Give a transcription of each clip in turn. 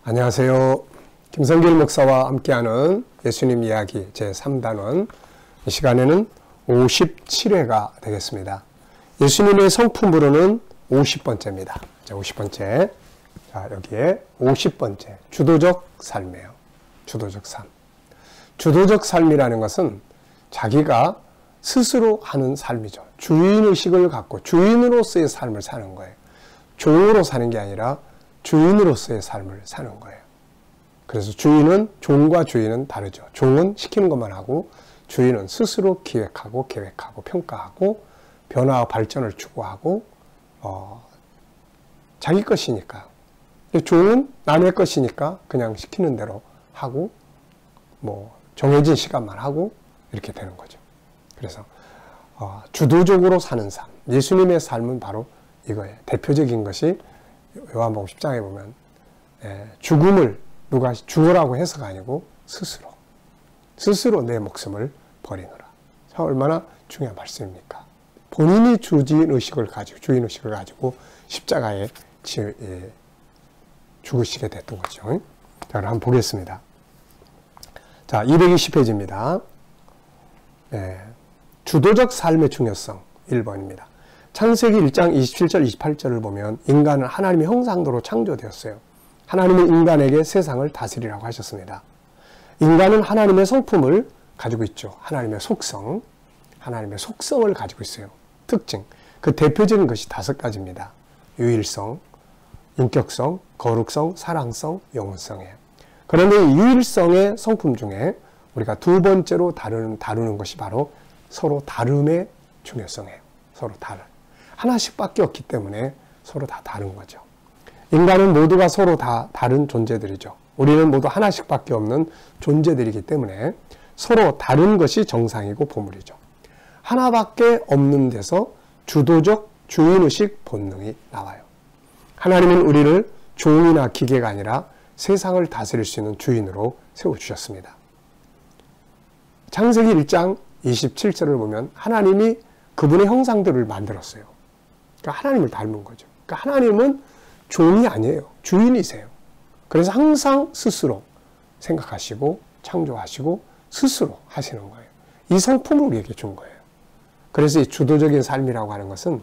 안녕하세요. 김성길 목사와 함께하는 예수님 이야기 제3단원, 이 시간에는 57회가 되겠습니다. 예수님의 성품으로는 50번째입니다. 자, 50번째. 자, 여기에 50번째. 주도적 삶이에요. 주도적 삶. 주도적 삶이라는 것은 자기가 스스로 하는 삶이죠. 주인의식을 갖고 주인으로서의 삶을 사는 거예요. 종으로 사는 게 아니라 주인으로서의 삶을 사는 거예요. 그래서 종과 주인은 다르죠. 종은 시키는 것만 하고 주인은 스스로 기획하고 계획하고 평가하고 변화와 발전을 추구하고 자기 것이니까. 종은 남의 것이니까 그냥 시키는 대로 하고 정해진 시간만 하고 이렇게 되는 거죠. 그래서 주도적으로 사는 삶, 예수님의 삶은 바로 이거예요. 대표적인 것이 요한복음 10장에 보면 죽음을 누가 죽으라고 해서가 아니고 스스로 내 목숨을 버리노라. 얼마나 중요한 말씀입니까? 본인이 주인의식을 가지고 십자가에 죽으시게 됐던 거죠. 자, 그럼 한번 보겠습니다. 자, 220페이지입니다. 주도적 삶의 중요성 1번입니다. 창세기 1장 27절 28절을 보면 인간은 하나님의 형상대로 창조되었어요. 하나님은 인간에게 세상을 다스리라고 하셨습니다. 인간은 하나님의 성품을 가지고 있죠. 하나님의 속성을 가지고 있어요. 특징, 그 대표적인 것이 5가지입니다. 유일성, 인격성, 거룩성, 사랑성, 영혼성이에요. 그런데 이 유일성의 성품 중에 우리가 두 번째로 다루는 것이 바로 서로 다름의 중요성이에요. 서로 다른. 하나씩밖에 없기 때문에 서로 다 다른 거죠. 인간은 모두가 서로 다 다른 존재들이죠. 우리는 모두 하나씩밖에 없는 존재들이기 때문에 서로 다른 것이 정상이고 보물이죠. 하나밖에 없는 데서 주도적 주인의식 본능이 나와요. 하나님은 우리를 종이나 기계가 아니라 세상을 다스릴 수 있는 주인으로 세워주셨습니다. 창세기 1장 27절을 보면 하나님이 그분의 형상들을 만들었어요. 그러니까 하나님을 닮은 거죠. 그러니까 하나님은 종이 아니에요. 주인이세요. 그래서 항상 스스로 생각하시고 창조하시고 스스로 하시는 거예요. 이 성품을 우리에게 준 거예요. 그래서 이 주도적인 삶이라고 하는 것은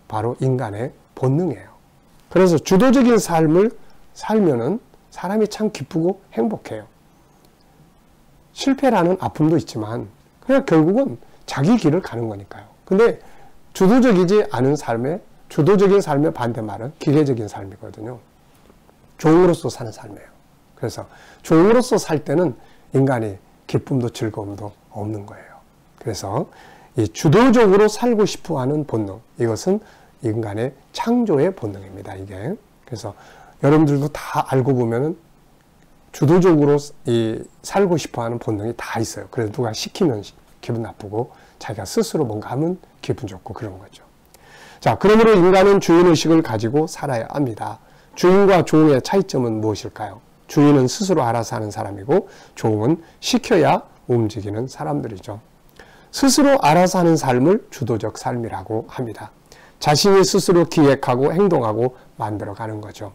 바로 인간의 본능이에요. 그래서 주도적인 삶을 살면은 사람이 참 기쁘고 행복해요. 실패라는 아픔도 있지만 그냥 결국은 자기 길을 가는 거니까요. 근데 주도적이지 않은 주도적인 삶의 반대말은 기계적인 삶이거든요. 종으로서 사는 삶이에요. 그래서 종으로서 살 때는 인간이 기쁨도 즐거움도 없는 거예요. 그래서 이 주도적으로 살고 싶어 하는 본능, 이것은 인간의 창조의 본능입니다. 이게. 그래서 여러분들도 다 알고 보면은 주도적으로 살고 싶어 하는 본능이 다 있어요. 그래서 누가 시키면 기분 나쁘고 자기가 스스로 뭔가 하면 기분 좋고 그런 거죠. 자, 그러므로 인간은 주인의식을 가지고 살아야 합니다. 주인과 종의 차이점은 무엇일까요? 주인은 스스로 알아서 하는 사람이고 종은 시켜야 움직이는 사람들이죠. 스스로 알아서 하는 삶을 주도적 삶이라고 합니다. 자신이 스스로 기획하고 행동하고 만들어가는 거죠.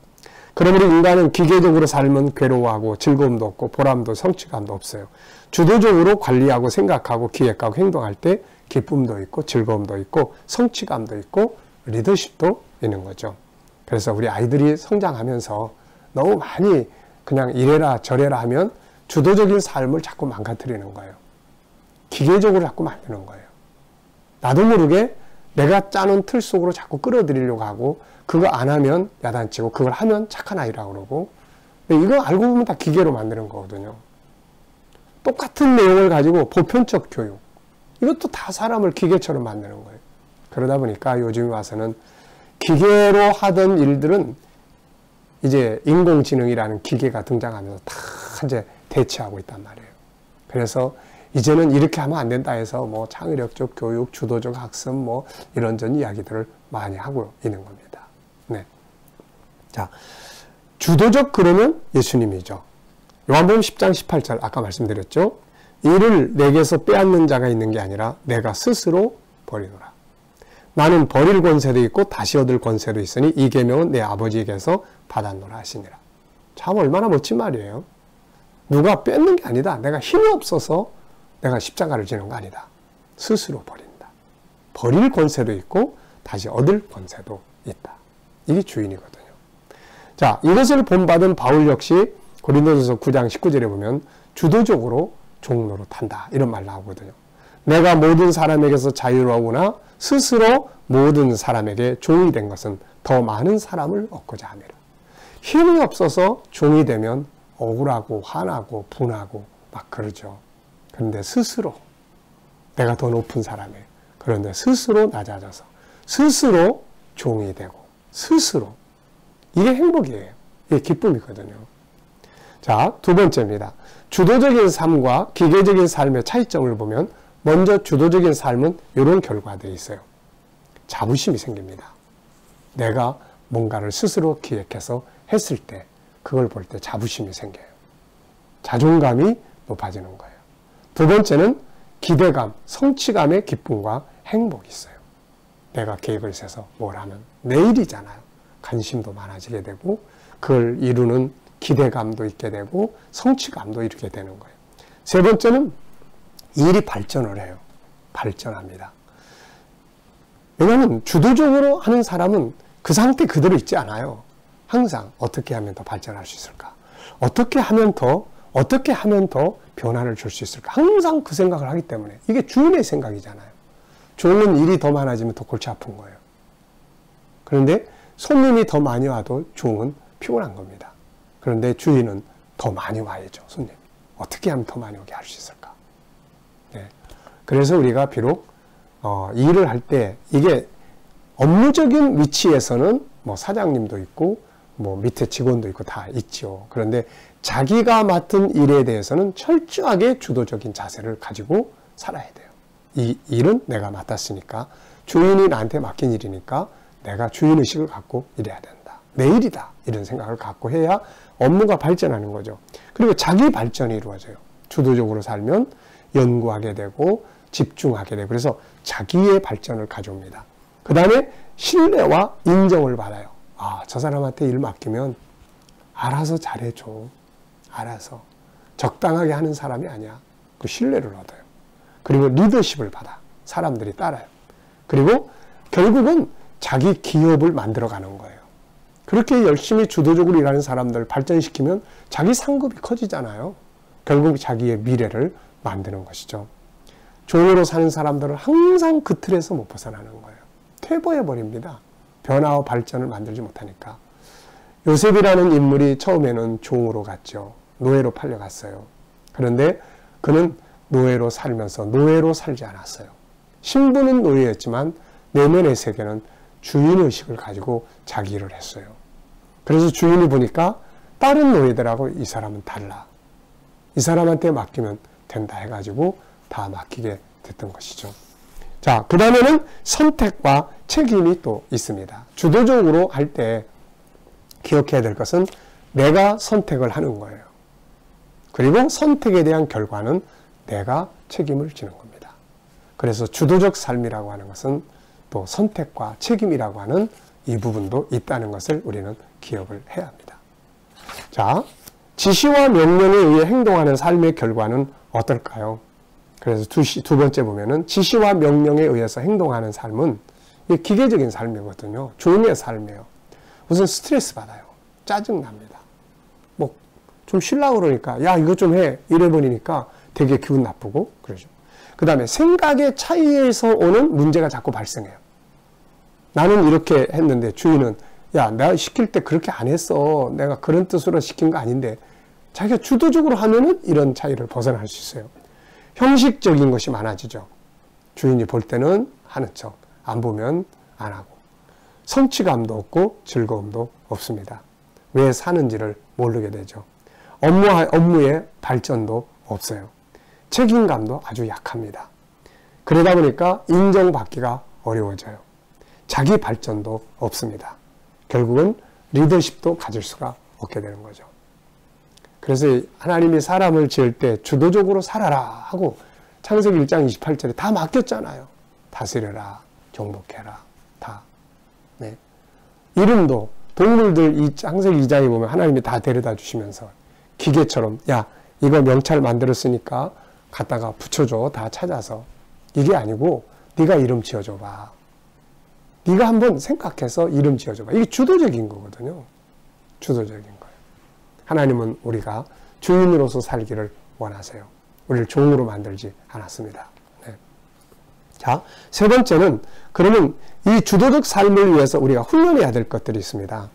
그러므로 인간은 기계적으로 살면 괴로워하고 즐거움도 없고 보람도 성취감도 없어요. 주도적으로 관리하고 생각하고 기획하고 행동할 때 기쁨도 있고 즐거움도 있고 성취감도 있고 리더십도 있는 거죠. 그래서 우리 아이들이 성장하면서 너무 많이 그냥 이래라 저래라 하면 주도적인 삶을 자꾸 망가뜨리는 거예요. 기계적으로 자꾸 만드는 거예요. 나도 모르게 내가 짜놓은 틀 속으로 자꾸 끌어들이려고 하고 그거 안 하면 야단치고 그걸 하면 착한 아이라고 그러고 이거 알고 보면 다 기계로 만드는 거거든요. 똑같은 내용을 가지고 보편적 교육, 이것도 다 사람을 기계처럼 만드는 거예요. 그러다 보니까 요즘 와서는 기계로 하던 일들은 이제 인공지능이라는 기계가 등장하면서 다 이제 대체하고 있단 말이에요. 그래서 이제는 이렇게 하면 안 된다 해서 창의력적 교육, 주도적 학습 이런저런 이야기들을 많이 하고 있는 겁니다. 네. 자, 주도적 그러면 예수님이죠. 요한복음 10장 18절 아까 말씀드렸죠. 이를 내게서 빼앗는 자가 있는 게 아니라 내가 스스로 버리노라. 나는 버릴 권세도 있고 다시 얻을 권세도 있으니 이 계명은 내 아버지에게서 받았노라 하시니라. 참 얼마나 멋진 말이에요. 누가 뺏는 게 아니다. 내가 힘이 없어서 내가 십자가를 지는 거 아니다. 스스로 버린다. 버릴 권세도 있고 다시 얻을 권세도 있다. 이게 주인이거든요. 자, 이것을 본받은 바울 역시 고린도전서 9장 19절에 보면 주도적으로 종노릇한다. 이런 말 나오거든요. 내가 모든 사람에게서 자유로우나 스스로 모든 사람에게 종이 된 것은 더 많은 사람을 얻고자 함이라. 힘이 없어서 종이 되면 억울하고 화나고 분하고 막 그러죠. 그런데 스스로 내가 더 높은 사람이에요. 그런데 스스로 낮아져서 스스로 종이 되고 스스로 이게 행복이에요. 이게 기쁨이거든요. 자, 두 번째입니다. 주도적인 삶과 기계적인 삶의 차이점을 보면 먼저 주도적인 삶은 이런 결과들이 있어요. 자부심이 생깁니다. 내가 뭔가를 스스로 기획해서 했을 때 그걸 볼 때 자부심이 생겨요. 자존감이 높아지는 거예요. 두 번째는 기대감, 성취감의 기쁨과 행복이 있어요. 내가 계획을 세서 뭘 하면 내일이잖아요. 관심도 많아지게 되고 그걸 이루는 기대감도 있게 되고 성취감도 이루게 되는 거예요. 세 번째는 일이 발전을 해요. 발전합니다. 왜냐하면 주도적으로 하는 사람은 그 상태 그대로 있지 않아요. 항상 어떻게 하면 더 발전할 수 있을까? 어떻게 하면 더 변화를 줄 수 있을까? 항상 그 생각을 하기 때문에 이게 주인의 생각이잖아요. 종은 일이 더 많아지면 더 골치 아픈 거예요. 그런데 손님이 더 많이 와도 종은 피곤한 겁니다. 그런데 주인은 더 많이 와야죠. 손님. 어떻게 하면 더 많이 오게 할 수 있을까? 네. 그래서 우리가 비록 일을 할 때 이게 업무적인 위치에서는 뭐 사장님도 있고 뭐 밑에 직원도 있고 다 있죠. 그런데 자기가 맡은 일에 대해서는 철저하게 주도적인 자세를 가지고 살아야 돼요. 이 일은 내가 맡았으니까 주인이 나한테 맡긴 일이니까 내가 주인의식을 갖고 일해야 된다. 내 일이다. 이런 생각을 갖고 해야 업무가 발전하는 거죠. 그리고 자기 발전이 이루어져요. 주도적으로 살면 연구하게 되고 집중하게 되고 그래서 자기의 발전을 가져옵니다. 그 다음에 신뢰와 인정을 받아요. 아, 저 사람한테 일 맡기면 알아서 잘해줘. 알아서. 적당하게 하는 사람이 아니야. 그 신뢰를 얻어요. 그리고 리더십을 받아. 사람들이 따라요. 그리고 결국은 자기 기업을 만들어가는 거예요. 그렇게 열심히 주도적으로 일하는 사람들을 발전시키면 자기 상급이 커지잖아요. 결국 자기의 미래를 만드는 것이죠. 종으로 사는 사람들은 항상 그 틀에서 못 벗어나는 거예요. 퇴보해버립니다. 변화와 발전을 만들지 못하니까. 요셉이라는 인물이 처음에는 종으로 갔죠. 노예로 팔려갔어요. 그런데 그는 노예로 살면서 노예로 살지 않았어요. 신분은 노예였지만 내면의 세계는 주인의식을 가지고 자기 일을 했어요. 그래서 주인이 보니까 다른 노예들하고 이 사람은 달라. 이 사람한테 맡기면 된다 해가지고 다 맡기게 됐던 것이죠. 자, 그 다음에는 선택과 책임이 또 있습니다. 주도적으로 할 때 기억해야 될 것은 내가 선택을 하는 거예요. 그리고 선택에 대한 결과는 내가 책임을 지는 겁니다. 그래서 주도적 삶이라고 하는 것은 또 선택과 책임이라고 하는 이 부분도 있다는 것을 우리는 기억을 해야 합니다. 자, 지시와 명령에 의해 행동하는 삶의 결과는 어떨까요? 그래서 두 번째 보면은 지시와 명령에 의해서 행동하는 삶은 기계적인 삶이거든요. 종의 삶이에요. 우선 스트레스 받아요. 짜증 납니다. 뭐 좀 쉬려고 그러니까 야 이거 좀 해 이래 버리니까 되게 기분 나쁘고 그러죠. 그 다음에 생각의 차이에서 오는 문제가 자꾸 발생해요. 나는 이렇게 했는데 주인은 야 내가 시킬 때 그렇게 안 했어. 내가 그런 뜻으로 시킨 거 아닌데 자기가 주도적으로 하면은 이런 차이를 벗어날 수 있어요. 형식적인 것이 많아지죠. 주인이 볼 때는 하는 척, 안 보면 안 하고. 성취감도 없고 즐거움도 없습니다. 왜 사는지를 모르게 되죠. 업무의 발전도 없어요. 책임감도 아주 약합니다. 그러다 보니까 인정받기가 어려워져요. 자기 발전도 없습니다. 결국은 리더십도 가질 수가 없게 되는 거죠. 그래서 하나님이 사람을 지을 때 주도적으로 살아라 하고 창세기 1장 28절에 다 맡겼잖아요. 다스려라, 정복해라, 다. 네. 이름도 동물들 이 창세기 2장에 보면 하나님이 다 데려다 주시면서 기계처럼 야 이거 명찰 만들었으니까 갖다가 붙여줘 다 찾아서 이게 아니고 네가 이름 지어줘봐. 네가 한번 생각해서 이름 지어줘봐. 이게 주도적인 거거든요. 주도적인 거예요. 하나님은 우리가 주인으로서 살기를 원하세요. 우리를 종으로 만들지 않았습니다. 네. 자, 세 번째는 그러면 이 주도적 삶을 위해서 우리가 훈련해야 될 것들이 있습니다.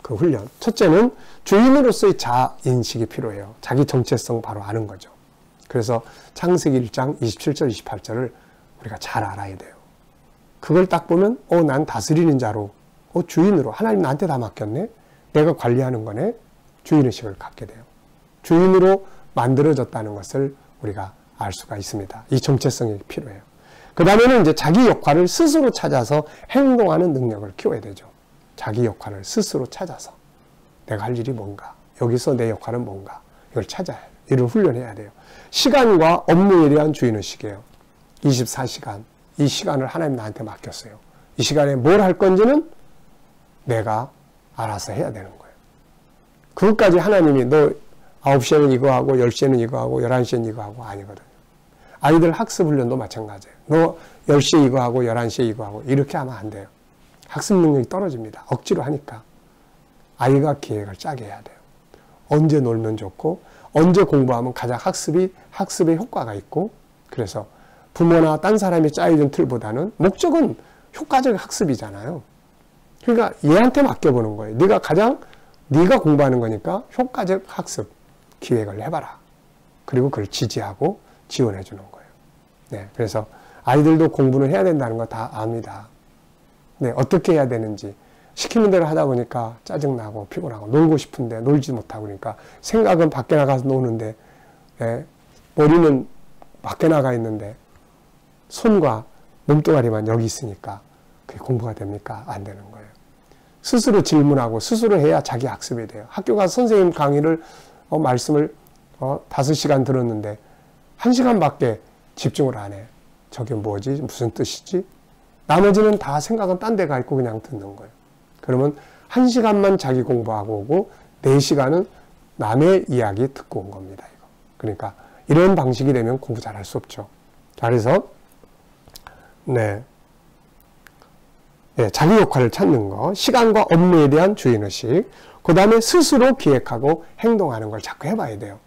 그 훈련. 첫째는 주인으로서의 자인식이 필요해요. 자기 정체성 바로 아는 거죠. 그래서 창세기 1장 27절 28절을 우리가 잘 알아야 돼요. 그걸 딱 보면 난 다스리는 자로 주인으로 하나님 나한테 다 맡겼네. 내가 관리하는 거네. 주인의식을 갖게 돼요. 주인으로 만들어졌다는 것을 우리가 알 수가 있습니다. 이 정체성이 필요해요. 그 다음에는 이제 자기 역할을 스스로 찾아서 행동하는 능력을 키워야 되죠. 자기 역할을 스스로 찾아서 내가 할 일이 뭔가, 여기서 내 역할은 뭔가, 이걸 찾아야 해요. 이를 훈련해야 돼요. 시간과 업무에 대한 주인의식이에요. 24시간, 이 시간을 하나님 나한테 맡겼어요. 이 시간에 뭘 할 건지는 내가 알아서 해야 되는 거예요. 그것까지 하나님이 너 9시에는 이거 하고 10시에는 이거 하고 11시에는 이거 하고 아니거든요. 아이들 학습 훈련도 마찬가지예요. 너 10시에 이거 하고 11시에 이거 하고 이렇게 하면 안 돼요. 학습 능력이 떨어집니다. 억지로 하니까. 아이가 계획을 짜게 해야 돼요. 언제 놀면 좋고 언제 공부하면 가장 학습에 효과가 있고 그래서 부모나 딴 사람이 짜여준 틀보다는 목적은 효과적 학습이잖아요. 그러니까 얘한테 맡겨보는 거예요. 네가 공부하는 거니까 효과적 학습 기획을 해봐라. 그리고 그걸 지지하고 지원해 주는 거예요. 네, 그래서 아이들도 공부를 해야 된다는 거 다 압니다. 네, 어떻게 해야 되는지 시키는 대로 하다 보니까 짜증나고 피곤하고 놀고 싶은데 놀지 못하고 그러니까 생각은 밖에 나가서 노는데 네, 머리는 밖에 나가 있는데 손과 몸뚱아리만 여기 있으니까 그게 공부가 됩니까? 안 되는 거예요. 스스로 질문하고 스스로 해야 자기 학습이 돼요. 학교 가서 선생님 강의를 말씀을 5시간 들었는데 1시간밖에 집중을 안 해. 저게 뭐지? 무슨 뜻이지? 나머지는 다 생각은 딴 데 가 있고 그냥 듣는 거예요. 그러면 1시간만 자기 공부하고 오고 4시간은 남의 이야기 듣고 온 겁니다. 이거. 그러니까 이런 방식이 되면 공부 잘할 수 없죠. 자, 그래서 자기 역할을 찾는 거, 시간과 업무에 대한 주인의식, 그 다음에 스스로 기획하고 행동하는 걸 자꾸 해봐야 돼요.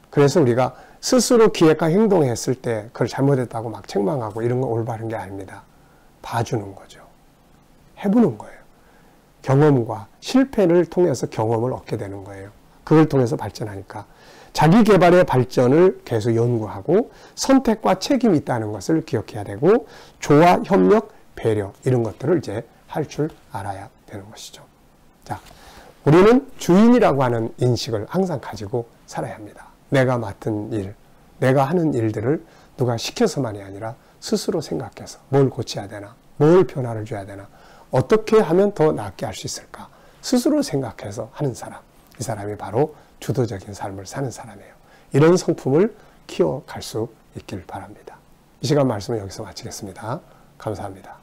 그래서 우리가 스스로 기획하고 행동했을 때 그걸 잘못했다고 막 책망하고 이런 건 올바른 게 아닙니다. 봐주는 거죠. 해보는 거예요. 경험과 실패를 통해서 경험을 얻게 되는 거예요. 그걸 통해서 발전하니까. 자기 개발의 발전을 계속 연구하고 선택과 책임이 있다는 것을 기억해야 되고 조화, 협력, 배려 이런 것들을 이제 할 줄 알아야 되는 것이죠. 자, 우리는 주인이라고 하는 인식을 항상 가지고 살아야 합니다. 내가 맡은 일, 내가 하는 일들을 누가 시켜서만이 아니라 스스로 생각해서 뭘 고쳐야 되나, 뭘 변화를 줘야 되나, 어떻게 하면 더 낫게 할 수 있을까 스스로 생각해서 하는 사람, 이 사람이 바로 주도적인 삶을 사는 사람이에요. 이런 성품을 키워갈 수 있길 바랍니다. 이 시간 말씀은 여기서 마치겠습니다. 감사합니다.